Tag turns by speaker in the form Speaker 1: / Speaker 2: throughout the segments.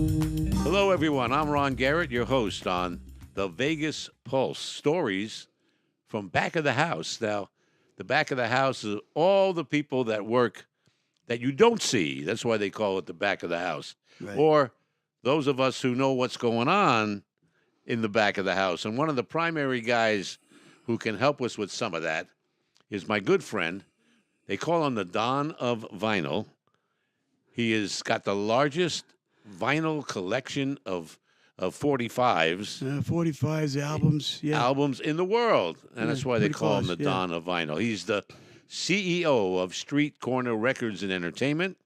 Speaker 1: Hello, everyone. I'm Ron Garrett, your host on the Vegas Pulse. Stories from back of the house. Now, the back of the house is all the people that work that you don't see. That's why they call it the back of the house.
Speaker 2: Right.
Speaker 1: Or those of us who know what's going on in the back of the house. And one of the primary guys who can help us with some of that is my good friend. They call him the Don of Vinyl. He has got the largest vinyl collection of 45s.
Speaker 2: 45s albums, yeah.
Speaker 1: Albums in the world. And that's why they
Speaker 2: pretty
Speaker 1: call him
Speaker 2: close,
Speaker 1: the
Speaker 2: yeah.
Speaker 1: Don of Vinyl. He's the CEO of Street Corner Records and Entertainment.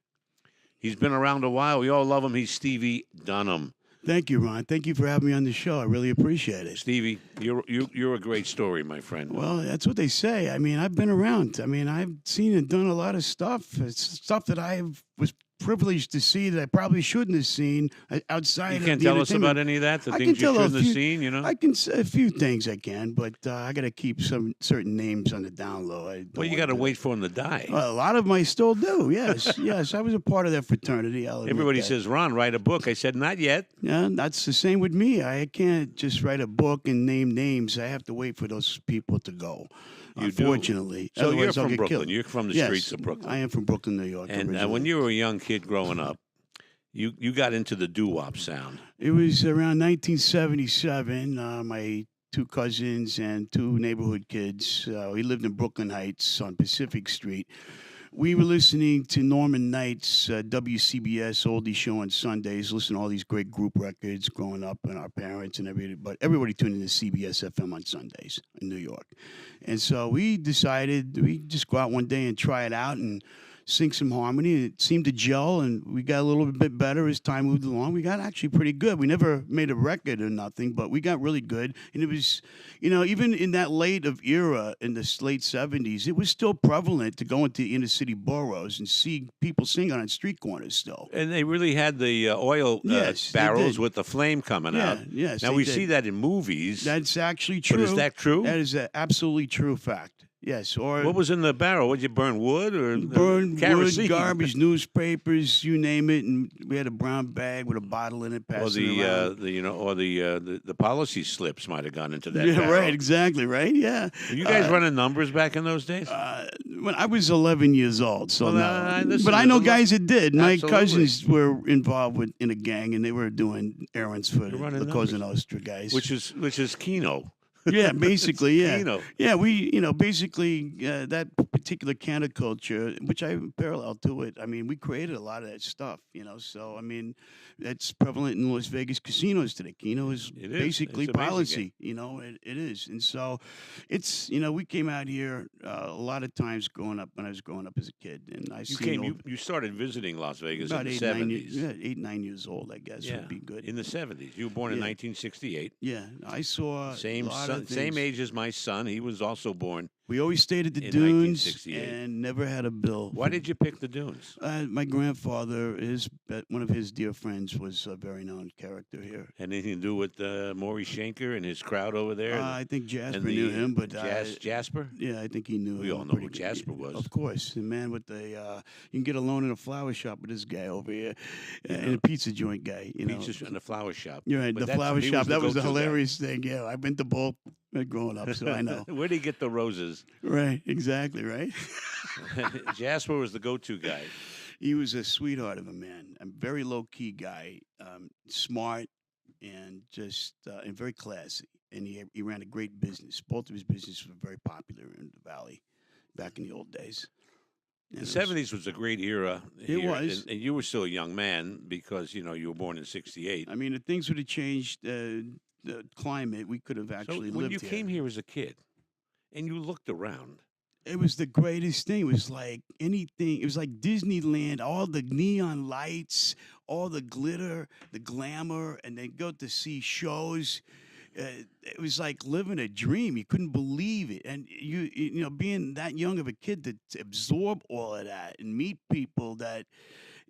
Speaker 1: He's been around a while. We all love him. He's Stevie Dunham.
Speaker 2: Thank you, Ron. Thank you for having me on the show. I really appreciate it.
Speaker 1: Stevie, you're a great story, my friend.
Speaker 2: Well, that's what they say. I mean, I've been around. I mean, I've seen and done a lot of stuff. It's stuff that I was privileged to see that I probably shouldn't have seen outside
Speaker 1: You
Speaker 2: of
Speaker 1: can't
Speaker 2: the
Speaker 1: tell us
Speaker 2: entertainment.
Speaker 1: about any of that, the
Speaker 2: I
Speaker 1: things
Speaker 2: can
Speaker 1: you
Speaker 2: tell a
Speaker 1: shouldn't have
Speaker 2: few-
Speaker 1: seen, you know?
Speaker 2: I can say a few things I can, but I got to keep some certain names on the down low.
Speaker 1: Well, you got to wait for them to die.
Speaker 2: Well, a lot of them I still do. Yes, yes. I was a part of that fraternity. I'll admit
Speaker 1: Everybody
Speaker 2: that.
Speaker 1: says, Ron, write a book. I said, not yet.
Speaker 2: Yeah, that's the same with me. I can't just write a book and name names. I have to wait for those people to go.
Speaker 1: You do.
Speaker 2: Unfortunately.
Speaker 1: So you're
Speaker 2: Otherwise I'll
Speaker 1: from
Speaker 2: get
Speaker 1: Brooklyn.
Speaker 2: killed.
Speaker 1: You're from the
Speaker 2: Yes,
Speaker 1: streets of Brooklyn.
Speaker 2: I am from Brooklyn, New York.
Speaker 1: And when
Speaker 2: originally.
Speaker 1: you were a young kid growing up, you got into the doo-wop sound.
Speaker 2: It was around 1977. My two cousins and two neighborhood kids. We lived in Brooklyn Heights on Pacific Street. We were listening to Norman Knight's WCBS oldie show on Sundays, listening to all these great group records growing up, and our parents and everybody. But everybody tuned into CBS FM on Sundays in New York. And so we decided we'd just go out one day and try it out and sing some harmony. It seemed to gel, and we got a little bit better as time moved along. We got actually pretty good. We never made a record or nothing, but we got really good. And it was, even in that late of era in the late 70s, it was still prevalent to go into inner city boroughs and see people sing on street corners still.
Speaker 1: And they really had the oil
Speaker 2: Yes, they
Speaker 1: barrels
Speaker 2: did.
Speaker 1: with the flame coming out.
Speaker 2: Yes.
Speaker 1: Now,
Speaker 2: they
Speaker 1: we
Speaker 2: did.
Speaker 1: see that in movies.
Speaker 2: That's actually true.
Speaker 1: But is that true?
Speaker 2: That is an absolutely true fact. Yes. Or
Speaker 1: What was in the barrel? Would you burn wood or
Speaker 2: burn
Speaker 1: kerosene?
Speaker 2: wood, garbage, newspapers, you name it, and we had a brown bag with a bottle in it.
Speaker 1: Or
Speaker 2: Passing around.
Speaker 1: the policy slips might have gone into that.
Speaker 2: Yeah,
Speaker 1: barrel.
Speaker 2: right, exactly, right, yeah.
Speaker 1: Were you guys running numbers back in those days?
Speaker 2: When I was 11 years old, so
Speaker 1: Well,
Speaker 2: no.
Speaker 1: listen,
Speaker 2: But I
Speaker 1: there's
Speaker 2: know
Speaker 1: a lot-
Speaker 2: guys that did. My
Speaker 1: Absolutely.
Speaker 2: cousins were involved in a gang, and they were doing errands for
Speaker 1: You're running
Speaker 2: the Cosa
Speaker 1: numbers.
Speaker 2: Nostra guys.
Speaker 1: which is Keno.
Speaker 2: Yeah, basically, yeah.
Speaker 1: Keno.
Speaker 2: Yeah, we, basically that particular counterculture, which I parallel to it. I mean, we created a lot of that stuff, So I mean, that's prevalent in Las Vegas casinos today. Keno is
Speaker 1: It is.
Speaker 2: basically
Speaker 1: It's amazing.
Speaker 2: policy. It is, and so it's we came out here a lot of times when I was growing up as a kid, and I
Speaker 1: You
Speaker 2: seen
Speaker 1: came. You started visiting Las Vegas
Speaker 2: about
Speaker 1: in the
Speaker 2: 8, 9
Speaker 1: '70s.
Speaker 2: years, 8, 9 years old, I guess would be good.
Speaker 1: In the '70s. You were born in
Speaker 2: Yeah.
Speaker 1: 1968.
Speaker 2: Yeah, I saw
Speaker 1: Same
Speaker 2: a lot
Speaker 1: son,
Speaker 2: of
Speaker 1: same
Speaker 2: things.
Speaker 1: age as my son. He was also born.
Speaker 2: We always stayed at the
Speaker 1: in
Speaker 2: dunes
Speaker 1: 1968.
Speaker 2: and never had a bill.
Speaker 1: Why did you pick the Dunes?
Speaker 2: My grandfather, one of his dear friends, was a very known character here.
Speaker 1: Had anything to do with Maury Schenker and his crowd over there?
Speaker 2: I think Jasper
Speaker 1: and the
Speaker 2: knew him, but
Speaker 1: Jasper?
Speaker 2: yeah, I think he knew.
Speaker 1: We
Speaker 2: him
Speaker 1: all know
Speaker 2: pretty
Speaker 1: who
Speaker 2: good.
Speaker 1: Jasper was.
Speaker 2: Of course, the man with the you can get a loan in a flower shop with this guy over here, and a pizza joint guy.
Speaker 1: Pizza in the flower shop.
Speaker 2: You're right,
Speaker 1: But
Speaker 2: the flower
Speaker 1: he
Speaker 2: shop. That was the
Speaker 1: go-to guy.
Speaker 2: hilarious thing. Yeah, I've been to both growing up, so I know.
Speaker 1: Where'd he get the roses?
Speaker 2: Right, exactly, right.
Speaker 1: Jasper was the go-to guy.
Speaker 2: He was a sweetheart of a man, a very low key guy, smart and just and very classy. And he ran a great business. Both of his businesses were very popular in the valley back in the old days. And
Speaker 1: The
Speaker 2: it was-
Speaker 1: '70s was a great era.
Speaker 2: It
Speaker 1: here,
Speaker 2: was.
Speaker 1: and you were still a young man because you were born in '68.
Speaker 2: I mean, if things would have changed the climate, we could have
Speaker 1: So
Speaker 2: actually
Speaker 1: when
Speaker 2: lived
Speaker 1: you
Speaker 2: here.
Speaker 1: came here as a kid, and you looked around,
Speaker 2: It was the greatest thing. It was like anything. It was like Disneyland. All the neon lights, all the glitter, the glamour, and then go to see shows. It was like living a dream. You couldn't believe it, and being that young of a kid to absorb all of that and meet people that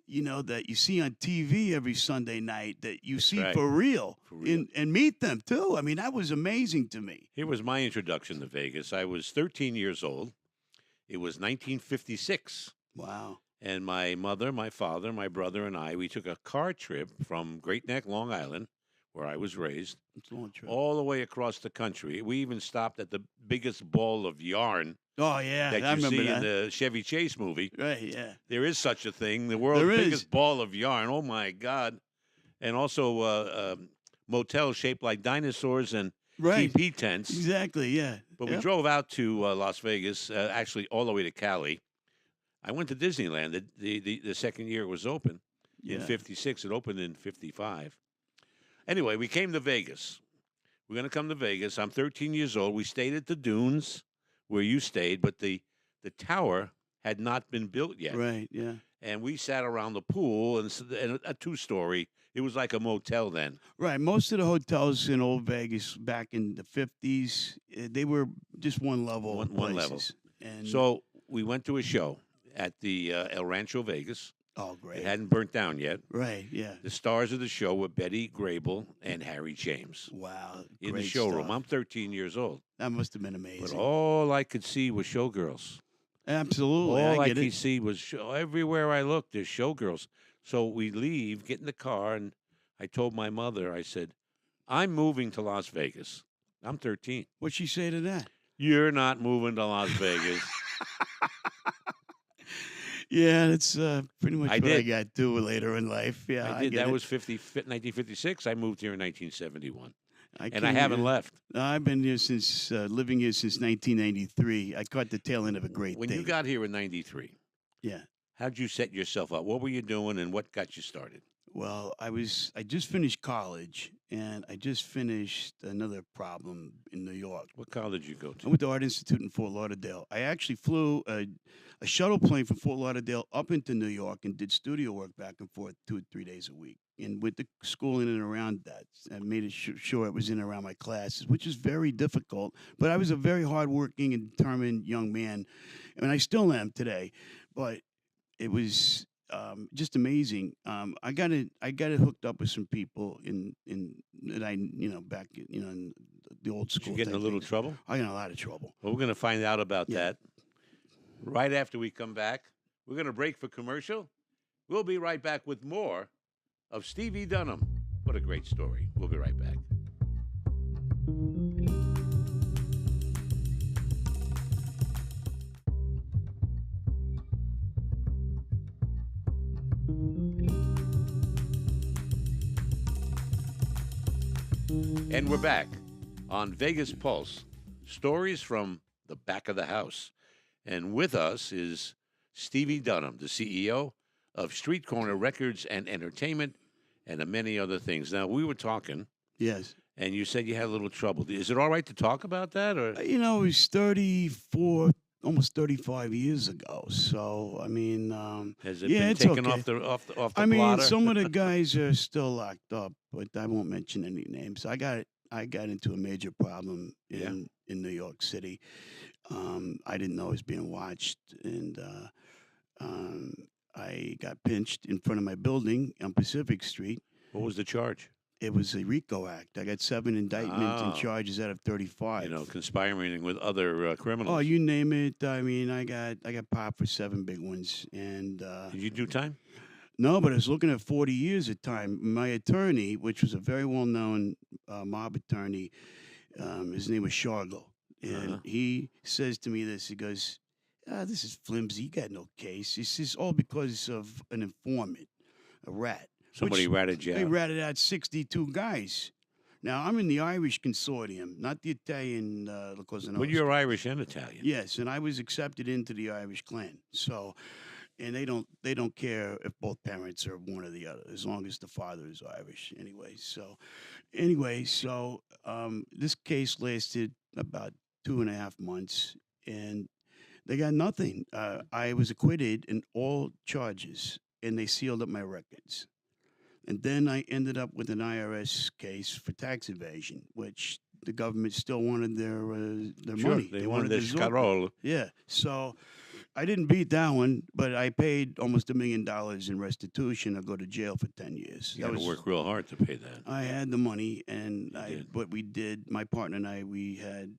Speaker 2: that you see on TV every Sunday night, that you see
Speaker 1: right.
Speaker 2: for real,
Speaker 1: For real.
Speaker 2: and meet them too. I mean, that was amazing to me.
Speaker 1: here was my introduction to Vegas. I was 13 years old. It was 1956.
Speaker 2: Wow.
Speaker 1: And my mother, my father, my brother, and I, we took a car trip from Great Neck, Long Island, where I was raised,
Speaker 2: It's a long trip.
Speaker 1: all the way across the country. We even stopped at the biggest ball of yarn
Speaker 2: Oh yeah,
Speaker 1: that
Speaker 2: I
Speaker 1: you
Speaker 2: remember
Speaker 1: see in
Speaker 2: that.
Speaker 1: the Chevy Chase movie.
Speaker 2: Right, yeah.
Speaker 1: There is such a thing, the world's
Speaker 2: There is.
Speaker 1: biggest ball of yarn. Oh my God! And also motels shaped like dinosaurs and
Speaker 2: Right.
Speaker 1: teepee tents.
Speaker 2: Exactly, yeah.
Speaker 1: But we
Speaker 2: Yep.
Speaker 1: drove out to Las Vegas, actually all the way to Cali. I went to Disneyland the second year it was open in
Speaker 2: Yeah.
Speaker 1: '56. It opened in '55. Anyway, we came to Vegas. We're going to come to Vegas. I'm 13 years old. We stayed at the Dunes where you stayed, but the tower had not been built yet.
Speaker 2: Right, yeah.
Speaker 1: And we sat around the pool and a two-story. It was like a motel then.
Speaker 2: Right. Most of the hotels in Old Vegas back in the 50s, they were just one level.
Speaker 1: One level.
Speaker 2: places. And
Speaker 1: So we went to a show at the El Rancho Vegas.
Speaker 2: oh, great.
Speaker 1: It hadn't burnt down yet.
Speaker 2: Right, yeah.
Speaker 1: The stars of the show were Betty Grable and Harry James
Speaker 2: Wow.
Speaker 1: in the
Speaker 2: great
Speaker 1: showroom.
Speaker 2: stuff.
Speaker 1: I'm 13 years old,
Speaker 2: That must have been
Speaker 1: but
Speaker 2: amazing.
Speaker 1: all I could see was showgirls.
Speaker 2: Absolutely.
Speaker 1: All
Speaker 2: I
Speaker 1: I
Speaker 2: get
Speaker 1: could
Speaker 2: it.
Speaker 1: see was everywhere I looked, there's showgirls. So we leave, get in the car, and I told my mother, I said, I'm moving to Las Vegas. I'm 13.
Speaker 2: What'd she say to that?
Speaker 1: You're not moving to Las Vegas.
Speaker 2: Yeah, that's pretty much
Speaker 1: I
Speaker 2: what I
Speaker 1: did.
Speaker 2: got to later in life. Yeah,
Speaker 1: I did.
Speaker 2: get
Speaker 1: That
Speaker 2: it.
Speaker 1: was 1956. I moved here in 1971. And I
Speaker 2: came
Speaker 1: haven't
Speaker 2: here-
Speaker 1: left.
Speaker 2: I've been here since living here since 1993. I caught the tail end of a great
Speaker 1: When
Speaker 2: thing.
Speaker 1: you got here in 93,
Speaker 2: yeah.
Speaker 1: how'd you set yourself up? What were you doing and what got you started?
Speaker 2: Well, I just finished college and I just finished another problem in New York.
Speaker 1: What college did you go
Speaker 2: I
Speaker 1: to?
Speaker 2: went to Art Institute in Fort Lauderdale. I actually flew a shuttle plane from Fort Lauderdale up into New York and did studio work back and forth 2 or 3 days a week. And with the school in and around that, I made it sure it was in and around my classes, which is very difficult. But I was a very hardworking and determined young man, and I still am today. But it was just amazing. I got it hooked up with some people in that I back in the old
Speaker 1: Did
Speaker 2: school.
Speaker 1: you get in a
Speaker 2: type
Speaker 1: little
Speaker 2: things.
Speaker 1: trouble?
Speaker 2: I got in a lot of trouble.
Speaker 1: Well, we're going to find out about
Speaker 2: Yeah.
Speaker 1: that right after we come back. We're going to break for commercial. We'll be right back with more of Stevie Dunham. What a great story. We'll be right back. And we're back on Vegas Pulse, stories from the back of the house. And with us is Stevie Dunham, the CEO of Street Corner Records and Entertainment, and many other things. Now, we were talking,
Speaker 2: Yes.
Speaker 1: and you said you had a little trouble. Is it all right to talk about that? Or
Speaker 2: It was 34, almost 35 years ago. So, I mean,
Speaker 1: has it
Speaker 2: yeah,
Speaker 1: been
Speaker 2: it's
Speaker 1: taken
Speaker 2: okay.
Speaker 1: off the
Speaker 2: I mean,
Speaker 1: blotter?
Speaker 2: some of the guys are still locked up, but I won't mention any names. I got into a major problem
Speaker 1: Yeah.
Speaker 2: in New York City. I didn't know I was being watched, and I got pinched in front of my building on Pacific Street.
Speaker 1: What was the charge?
Speaker 2: It was a RICO Act. I got 7 indictments and
Speaker 1: Oh.
Speaker 2: charges out of 35.
Speaker 1: Conspiring with other criminals.
Speaker 2: Oh, you name it. I mean, I got popped for 7 big ones, and
Speaker 1: Did you do time?
Speaker 2: no, but I was looking at 40 years at time. My attorney, which was a very well-known mob attorney, his name was Shargo, and
Speaker 1: Uh-huh.
Speaker 2: he says to me this. He goes, "This is flimsy. You got no case. This is all because of an informant, a rat.
Speaker 1: Somebody
Speaker 2: Which
Speaker 1: ratted you
Speaker 2: They
Speaker 1: out.
Speaker 2: ratted out 62 guys. Now I'm in the Irish consortium, not the Italian La Cosa
Speaker 1: But
Speaker 2: Nostra.
Speaker 1: you're Irish and Italian.
Speaker 2: Yes, and I was accepted into the Irish clan. So, and they don't care if both parents are one or the other, as long as the father is Irish. So this case lasted about 2.5 months, and they got nothing. I was acquitted in all charges, and they sealed up my records. And then I ended up with an IRS case for tax evasion, which the government still wanted their
Speaker 1: Sure,
Speaker 2: money.
Speaker 1: they wanted
Speaker 2: their
Speaker 1: the
Speaker 2: zork.
Speaker 1: scarol.
Speaker 2: Yeah. So I didn't beat that one, but I paid almost $1 million in restitution. I go to jail for 10 years.
Speaker 1: You got to work real hard to pay that.
Speaker 2: I had the money, and
Speaker 1: You did.
Speaker 2: what we did, my partner and I, we had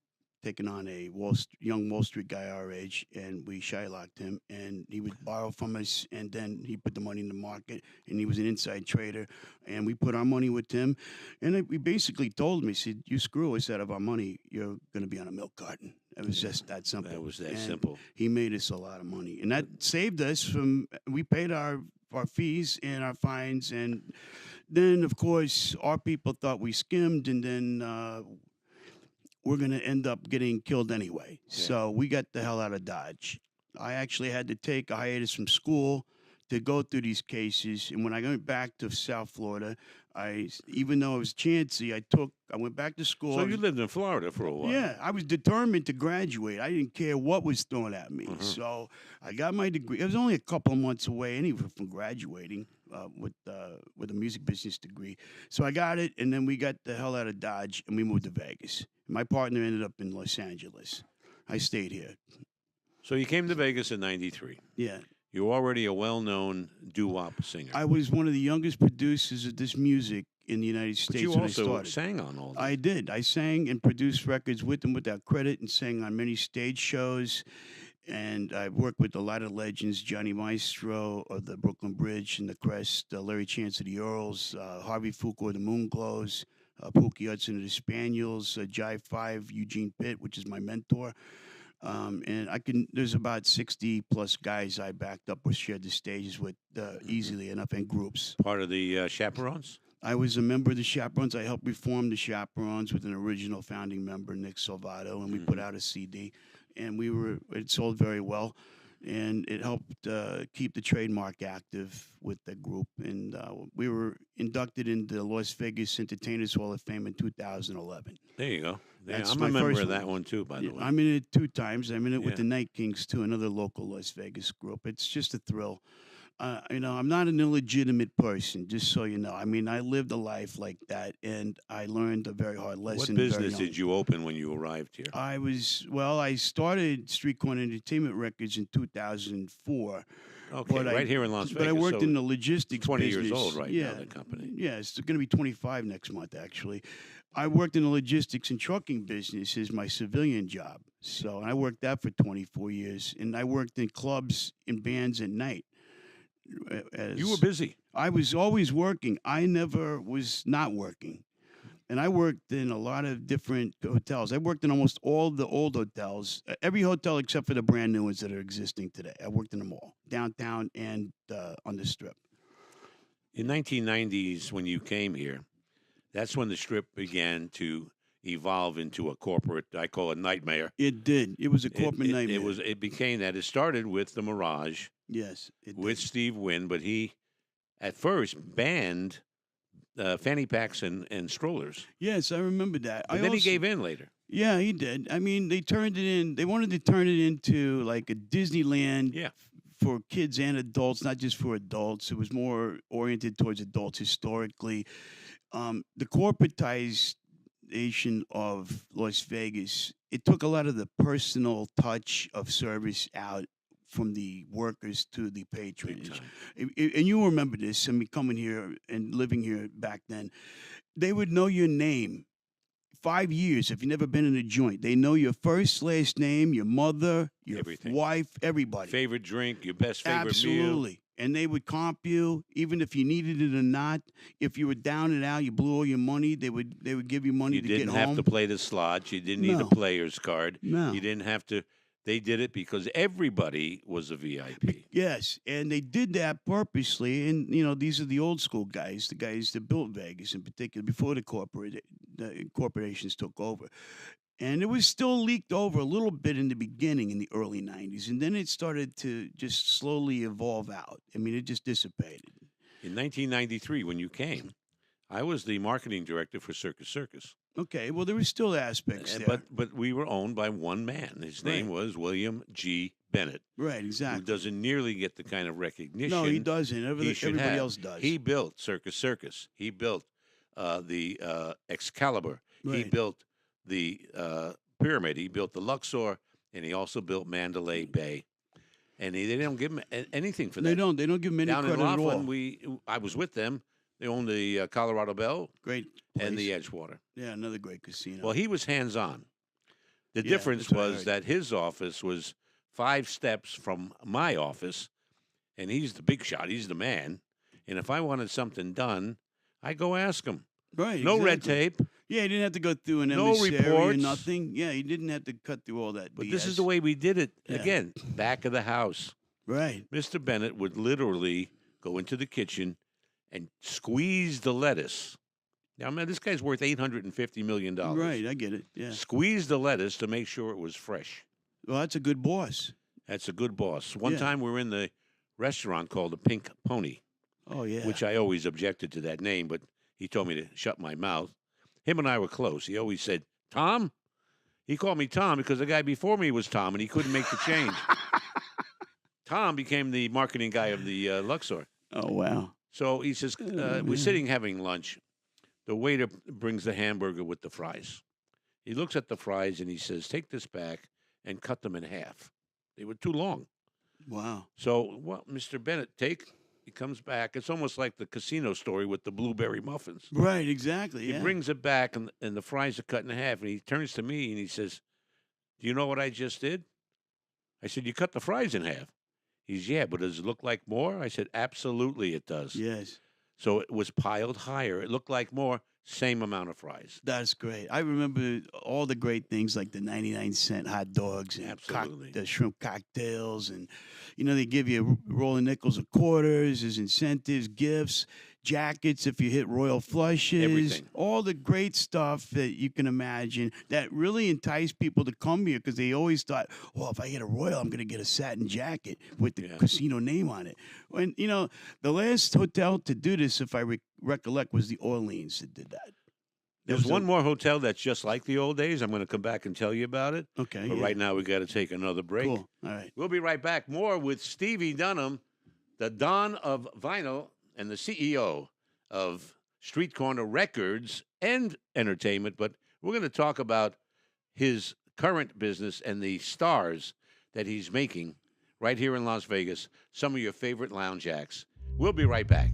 Speaker 2: taking on a young Wall Street guy our age, and we shylocked him, and he would borrow from us, and then he put the money in the market, and he was an inside trader, and we put our money with him, and we basically told him, he said, "You screw us out of our money, you're going to be on a milk carton." It was just that simple.
Speaker 1: That was that
Speaker 2: And
Speaker 1: simple.
Speaker 2: He made us a lot of money, and that saved us from. We paid our fees and our fines, and then of course our people thought we skimmed, and then we're going to end up getting killed anyway.
Speaker 1: Yeah.
Speaker 2: So we got the hell out of Dodge. I actually had to take a hiatus from school to go through these cases, and when I went back to South Florida, even though I was chancy, I went back to school.
Speaker 1: So you lived in Florida for a while.
Speaker 2: Yeah, I was determined to graduate. I didn't care what was thrown at me. So I got my degree. It was only a couple of months away anyway from graduating with a music business degree. So I got it, and then we got the hell out of Dodge, and we moved to Vegas. My partner ended up in Los Angeles. I stayed here.
Speaker 1: So you came to Vegas in '93.
Speaker 2: Yeah.
Speaker 1: You're already a well-known doo-wop singer.
Speaker 2: I was one of the youngest producers of this music in the United States
Speaker 1: but you
Speaker 2: when I
Speaker 1: also
Speaker 2: started.
Speaker 1: sang on all that.
Speaker 2: I did. I sang and produced records with them without credit, and sang on many stage shows. And I worked with a lot of legends: Johnny Maestro of the Brooklyn Bridge and the Crest, Larry Chance of the Earls, Harvey Fuqua of the Moonglows, Pookie Hudson of the Spaniels, Jive 5, Eugene Pitt, which is my mentor. And there's about 60 plus guys I backed up or shared the stages with easily enough in groups.
Speaker 1: Part of the Chaperones?
Speaker 2: I was a member of the Chaperones. I helped reform the Chaperones with an original founding member, Nick Salvato, and we put out a CD, and it sold very well, and it helped keep the trademark active with the group. And we were inducted into the Las Vegas Entertainers Hall of Fame in 2011.
Speaker 1: There you go. Yeah,
Speaker 2: That's
Speaker 1: I'm
Speaker 2: my
Speaker 1: a member
Speaker 2: first
Speaker 1: of that
Speaker 2: one.
Speaker 1: one too, by the way.
Speaker 2: I'm in it 2 times. I'm in it with
Speaker 1: Yeah.
Speaker 2: the Night Kings too, another local Las Vegas group. It's just a thrill. I'm not an illegitimate person, just so you know. I mean, I lived a life like that, and I learned a very hard
Speaker 1: What
Speaker 2: lesson. very
Speaker 1: business
Speaker 2: young.
Speaker 1: did you open when you arrived here?
Speaker 2: I started Street Corner Entertainment Records in 2004.
Speaker 1: Okay,
Speaker 2: but
Speaker 1: right here in Las Vegas.
Speaker 2: But I worked
Speaker 1: so
Speaker 2: in the logistics
Speaker 1: 20
Speaker 2: business.
Speaker 1: years old right
Speaker 2: yeah,
Speaker 1: now, the company.
Speaker 2: Yeah, it's going to be 25 next month, actually. I worked in the logistics and trucking business as my civilian job. So I worked that for 24 years, and I worked in clubs and bands at night.
Speaker 1: You were busy.
Speaker 2: I was always working. I never was not working. And I worked in a lot of different hotels. I worked in almost all the old hotels, every hotel except for the brand new ones that are existing today. I worked in them all, downtown and on the Strip.
Speaker 1: In 1990s, when you came here, that's when the Strip began to evolve into a corporate, I call it nightmare.
Speaker 2: It did. It was a corporate nightmare.
Speaker 1: It became that. It started with the Mirage.
Speaker 2: Yes. It
Speaker 1: with
Speaker 2: did.
Speaker 1: Steve Wynn, but he at first banned fanny packs and strollers.
Speaker 2: Yes, I remember that.
Speaker 1: But then he gave in later.
Speaker 2: Yeah, he did. I mean, they turned it in. They wanted to turn it into like a Disneyland
Speaker 1: Yeah.
Speaker 2: for kids and adults, not just for adults. It was more oriented towards adults historically. The corporatization of Las Vegas, it took a lot of the personal touch of service out from the workers to the
Speaker 1: Big
Speaker 2: patronage.
Speaker 1: time.
Speaker 2: And you remember this, I mean, coming here and living here back then, they would know your name 5 years if you've never been in a joint. They know your first, last name, your mother, your
Speaker 1: Everything.
Speaker 2: wife, everybody.
Speaker 1: Favorite drink, your best favorite meal.
Speaker 2: Absolutely. And they would comp you, even if you needed it or not. If you were down and out, you blew all your money, they would give you money
Speaker 1: You
Speaker 2: to
Speaker 1: didn't
Speaker 2: get
Speaker 1: have
Speaker 2: home.
Speaker 1: to play the slots. You didn't need a
Speaker 2: No.
Speaker 1: player's card.
Speaker 2: No.
Speaker 1: You didn't have to. They did it because everybody was a VIP.
Speaker 2: Yes, and they did that purposely. And these are the old school guys, the guys that built Vegas in particular before the corporations took over. And it was still leaked over a little bit in the beginning in the early 90s, and then it started to just slowly evolve out. I mean, it just dissipated.
Speaker 1: In 1993, when you came, I was the marketing director for Circus Circus.
Speaker 2: Okay, well, there were still aspects there.
Speaker 1: But we were owned by one man. His name was William G. Bennett,
Speaker 2: Right,
Speaker 1: who
Speaker 2: exactly.
Speaker 1: doesn't nearly get the kind of recognition
Speaker 2: No, he doesn't.
Speaker 1: he should
Speaker 2: Everybody
Speaker 1: have.
Speaker 2: else does.
Speaker 1: He built Circus Circus. He built the Excalibur. He
Speaker 2: Right.
Speaker 1: built the Pyramid. He built the Luxor, and he also built Mandalay Bay. And they don't give him anything for that.
Speaker 2: They don't give him any
Speaker 1: Down in
Speaker 2: credit at all.
Speaker 1: Laughlin, I was with them. They owned the Colorado Bell
Speaker 2: Great
Speaker 1: and the
Speaker 2: place.
Speaker 1: Edgewater.
Speaker 2: Yeah, another great casino.
Speaker 1: Well, he was hands-on. The
Speaker 2: Yeah,
Speaker 1: difference
Speaker 2: that's what I
Speaker 1: was
Speaker 2: heard.
Speaker 1: that his office was 5 steps from my office, and he's the big shot. He's the man. And if I wanted something done, I go ask him.
Speaker 2: Right,
Speaker 1: No red
Speaker 2: exactly.
Speaker 1: tape,
Speaker 2: Yeah, he didn't have to go through an
Speaker 1: no
Speaker 2: emissary or
Speaker 1: reports.
Speaker 2: nothing. Yeah, he didn't have to cut through all that
Speaker 1: But
Speaker 2: BS.
Speaker 1: this is the way we did it.
Speaker 2: Yeah.
Speaker 1: Again, back of the house.
Speaker 2: Right.
Speaker 1: Mr. Bennett would literally go into the kitchen and squeeze the lettuce. Now, man, this guy's worth $850 million.
Speaker 2: Right, I get it. Yeah.
Speaker 1: Squeeze the lettuce to make sure it was fresh.
Speaker 2: Well, that's a good boss.
Speaker 1: That's a good boss. One
Speaker 2: Yeah.
Speaker 1: time we were in the restaurant called the Pink Pony,
Speaker 2: Oh, yeah.
Speaker 1: which I always objected to that name, but he told me to shut my mouth. Him and I were close. He always said, Tom? He called me Tom because the guy before me was Tom, and he couldn't make the change. Tom became the marketing guy of the Luxor.
Speaker 2: Oh, wow.
Speaker 1: So he says, we're
Speaker 2: man.
Speaker 1: sitting having lunch. The waiter brings the hamburger with the fries. He looks at the fries and he says, take this back and cut them in half. They were too long.
Speaker 2: Wow.
Speaker 1: So what Mr. Bennett he comes back. It's almost like the casino story with the blueberry muffins.
Speaker 2: Right, exactly.
Speaker 1: He
Speaker 2: Yeah.
Speaker 1: brings it back and the fries are cut in half. And he turns to me and he says, do you know what I just did? I said, you cut the fries in half. He's, yeah, but does it look like more? I said, absolutely it does.
Speaker 2: Yes.
Speaker 1: So it was piled higher. It looked like more, same amount of fries.
Speaker 2: That's great. I remember all the great things like the 99-cent hot dogs and
Speaker 1: Absolutely.
Speaker 2: the shrimp cocktails. And, they give you rolling nickels of quarters, there's incentives, gifts, jackets if you hit royal flushes.
Speaker 1: Everything.
Speaker 2: All the great stuff that you can imagine that really enticed people to come here because they always thought, well, if I get a royal, I'm going to get a satin jacket with the casino name on it. When, the last hotel to do this, if I recollect, was the Orleans that did that.
Speaker 1: There's one more hotel that's just like the old days. I'm going to come back and tell you about it.
Speaker 2: Okay.
Speaker 1: But
Speaker 2: yeah.
Speaker 1: right now we got to take another break.
Speaker 2: Cool. All right.
Speaker 1: We'll be right back. More with Stevie Dunham, the Don of Vinyl and the CEO of Street Corner Records and Entertainment. But we're going to talk about his current business and the stars that he's making right here in Las Vegas, some of your favorite lounge acts. We'll be right back.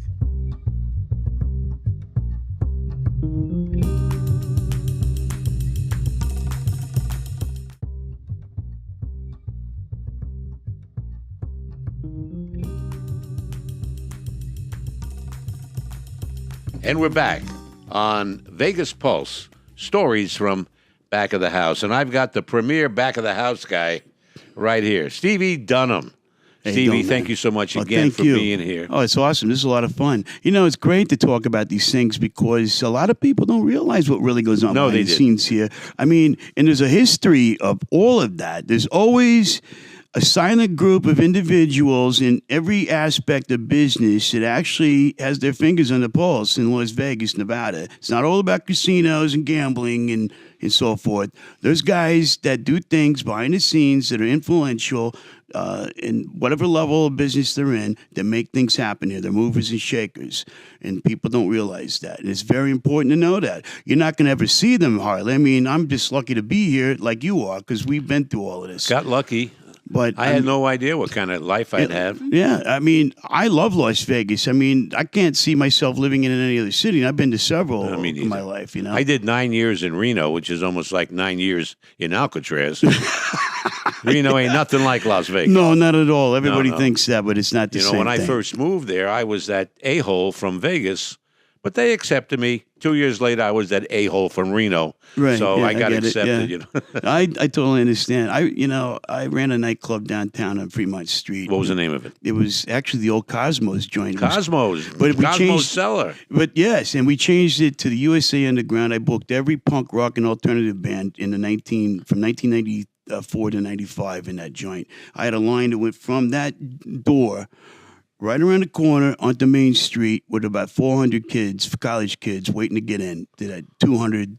Speaker 1: And we're back on Vegas Pulse, stories from back of the house. And I've got the premier back of the house guy right here, Stevie Dunham.
Speaker 2: How you
Speaker 1: Stevie,
Speaker 2: doing,
Speaker 1: thank
Speaker 2: man?
Speaker 1: you so much
Speaker 2: Oh,
Speaker 1: again
Speaker 2: thank
Speaker 1: for
Speaker 2: you.
Speaker 1: being here.
Speaker 2: Oh, it's awesome. This is a lot of fun. It's great to talk about these things because a lot of people don't realize what really goes on
Speaker 1: No,
Speaker 2: behind
Speaker 1: they
Speaker 2: the
Speaker 1: didn't.
Speaker 2: scenes here. I mean, and there's a history of all of that. There's always a silent group of individuals in every aspect of business that actually has their fingers on the pulse in Las Vegas, Nevada. It's not all about casinos and gambling and so forth. There's guys that do things behind the scenes that are influential in whatever level of business they're in that make things happen here. They're movers and shakers, and people don't realize that. And it's very important to know that. You're not going to ever see them hardly. I mean, I'm just lucky to be here like you are because we've been through all of this.
Speaker 1: Got lucky.
Speaker 2: But
Speaker 1: I had no idea what kind of life I'd have.
Speaker 2: Yeah, I mean, I love Las Vegas. I mean, I can't see myself living in any other city. And I've been to several
Speaker 1: No, me
Speaker 2: in my
Speaker 1: neither.
Speaker 2: life,
Speaker 1: I did 9 years in Reno, which is almost like 9 years in Alcatraz. Reno ain't nothing like Las Vegas.
Speaker 2: No, not at all. Everybody
Speaker 1: no.
Speaker 2: thinks that, but it's not the same
Speaker 1: When I
Speaker 2: thing.
Speaker 1: first moved there, I was that a-hole from Vegas, but they accepted me. 2 years later, I was that a-hole from Reno.
Speaker 2: Right,
Speaker 1: So
Speaker 2: yeah,
Speaker 1: I got
Speaker 2: get it,
Speaker 1: accepted,
Speaker 2: yeah. I totally understand. I ran a nightclub downtown on Fremont Street.
Speaker 1: What was the name of it?
Speaker 2: It was actually the old Cosmos joint. It was-
Speaker 1: Cosmos.
Speaker 2: But we
Speaker 1: Cosmos
Speaker 2: changed-
Speaker 1: Cellar.
Speaker 2: But yes, and we changed it to the USA Underground. I booked every punk rock and alternative band in from 1994 to 95 in that joint. I had a line that went from that door right around the corner onto Main Street with about 400 kids, college kids, waiting to get in to that 200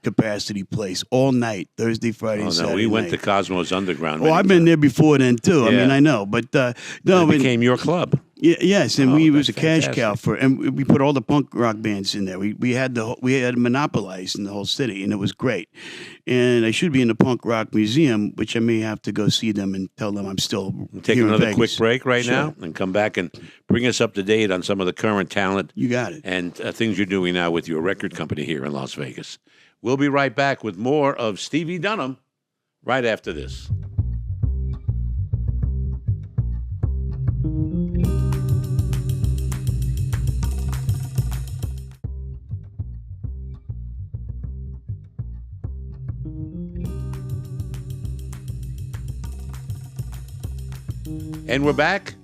Speaker 2: capacity place all night, Thursday, Friday,
Speaker 1: Oh,
Speaker 2: and
Speaker 1: no,
Speaker 2: Saturday
Speaker 1: we went
Speaker 2: night.
Speaker 1: to Cosmos Underground.
Speaker 2: Oh,
Speaker 1: many
Speaker 2: I've been
Speaker 1: times.
Speaker 2: there before then too. I
Speaker 1: Yeah.
Speaker 2: mean, I know, but
Speaker 1: It
Speaker 2: no, but
Speaker 1: became your club.
Speaker 2: yes, and
Speaker 1: Oh,
Speaker 2: we was
Speaker 1: that's
Speaker 2: a cash
Speaker 1: fantastic.
Speaker 2: cow and we put all the punk rock bands in there. We had monopolized in the whole city, and it was great. And I should be in the punk rock museum, which I may have to go see them and tell them I'm still
Speaker 1: Take
Speaker 2: here in
Speaker 1: another
Speaker 2: Vegas.
Speaker 1: quick break right
Speaker 2: Sure.
Speaker 1: now and come back and bring us up to date on some of the current talent
Speaker 2: You got it.
Speaker 1: and things you're doing now with your record company here in Las Vegas. We'll be right back with more of Stevie Dunham right after this. And we're back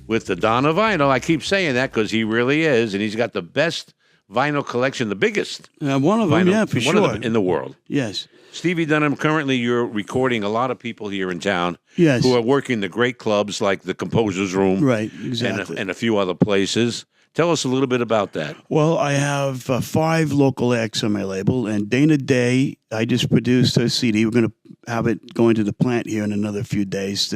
Speaker 1: with the Don of Vinyl. I keep saying that because he really is, and he's got the best vinyl collection, the biggest.
Speaker 2: One of them,
Speaker 1: vinyl,
Speaker 2: yeah, for
Speaker 1: one
Speaker 2: sure.
Speaker 1: of them in the world.
Speaker 2: Yes.
Speaker 1: Stevie Dunham, currently you're recording a lot of people here in town
Speaker 2: Yes.
Speaker 1: who are working the great clubs like the Composer's Room.
Speaker 2: Right, exactly.
Speaker 1: And a few other places. Tell us a little bit about that.
Speaker 2: Well, I have 5 local acts on my label, and Dana Day, I just produced her CD. We're going to have it going to the plant here in another few days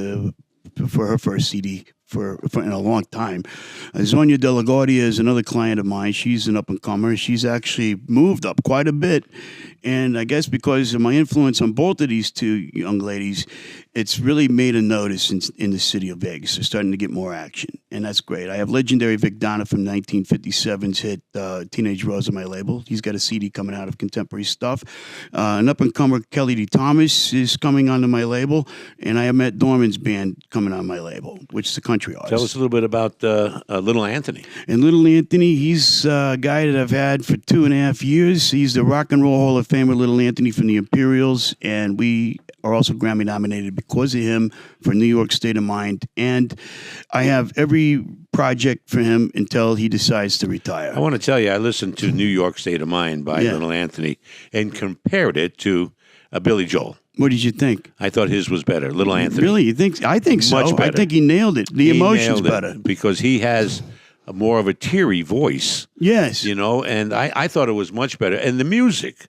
Speaker 2: for her first CD for in a long time. Zonia De La Guardia is another client of mine. She's an up-and-comer. She's actually moved up quite a bit, and I guess because of my influence on both of these two young ladies, it's really made a notice in the city of Vegas. They're starting to get more action, and that's great. I have legendary Vic Donna from 1957's hit Teenage Rose on my label. He's got a CD coming out of contemporary stuff. An up-and-comer, Kelly D. Thomas, is coming onto my label, and I have Matt Dorman's band coming on my label, which is a country artist.
Speaker 1: Tell us a little bit about Little Anthony.
Speaker 2: And Little Anthony, he's a guy that I've had for 2.5 years. He's the Rock and Roll Hall of Famer, Little Anthony from the Imperials, and we are also Grammy nominated because of him for New York State of Mind. And I have every project for him until he decides to retire.
Speaker 1: I want to tell you, I listened to New York State of Mind by Little Anthony and compared it to Billy Joel.
Speaker 2: What did you think?
Speaker 1: I thought his was better, Little Anthony.
Speaker 2: Really? You think? I think so.
Speaker 1: Much better.
Speaker 2: I think he nailed it. The emotion's
Speaker 1: nailed it
Speaker 2: better.
Speaker 1: because he has more of a teary voice.
Speaker 2: Yes.
Speaker 1: You know, and I thought it was much better. And the music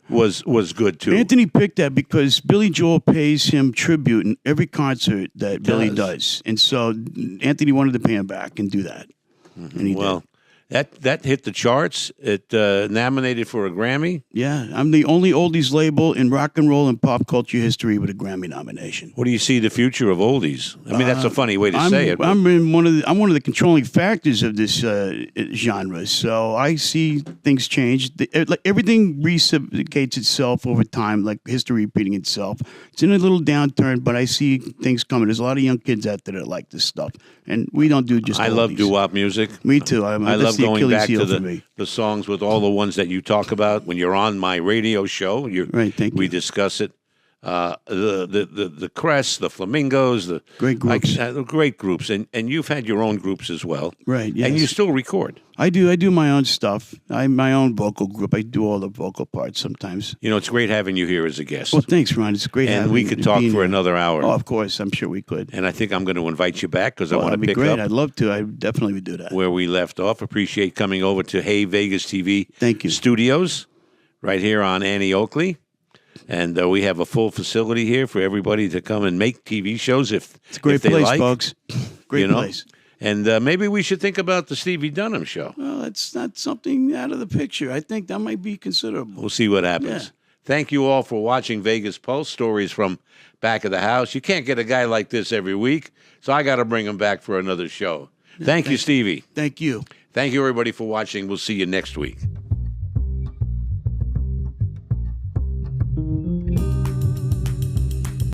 Speaker 1: was good, too.
Speaker 2: Anthony picked that because Billy Joel pays him tribute in every concert that Billy does. And so Anthony wanted to pay him back and do that. Mm-hmm. And he did.
Speaker 1: That hit the charts. It nominated for a Grammy.
Speaker 2: Yeah, I'm the only oldies label in rock and roll and pop culture history with a Grammy nomination.
Speaker 1: What do you see the future of oldies? I mean, that's a funny way to say it.
Speaker 2: I'm one of the controlling factors of this genre. So I see things change. Everything reciprocates itself over time, like history repeating itself. It's in a little downturn, but I see things coming. There's a lot of young kids out there that like this stuff, and we don't do just.
Speaker 1: I love doo-wop music.
Speaker 2: Me too.
Speaker 1: I love going back to the songs with all the ones that you talk about when you're on my radio show.
Speaker 2: Right, thank you.
Speaker 1: We discuss it. The Crest, the Flamingos, the
Speaker 2: great groups,
Speaker 1: great groups, and you've had your own groups as well,
Speaker 2: right? Yes.
Speaker 1: And you still record.
Speaker 2: I do my own stuff. I'm my own vocal group. I do all the vocal parts sometimes.
Speaker 1: You know, it's great having you here as a guest.
Speaker 2: Well, thanks, Ron. It's great having
Speaker 1: you. And we could talk for another hour.
Speaker 2: Oh, of course. I'm sure we could.
Speaker 1: And I think I'm going to invite you back because I want to pick
Speaker 2: great.
Speaker 1: up.
Speaker 2: I'd love to. I definitely would do that.
Speaker 1: Where we left off. Appreciate coming over to Hey Vegas TV
Speaker 2: Thank you.
Speaker 1: Studios right here on Annie Oakley. And we have a full facility here for everybody to come and make TV shows if
Speaker 2: it's a great place, folks. Great place.
Speaker 1: And maybe we should think about the Stevie Dunham show.
Speaker 2: Well, it's not something out of the picture. I think that might be considerable.
Speaker 1: We'll see what happens. Yeah. Thank you all for watching Vegas Pulse, stories from back of the house. You can't get a guy like this every week, so I got to bring him back for another show. Thank you, Stevie.
Speaker 2: Thank you.
Speaker 1: Thank you, everybody, for watching. We'll see you next week.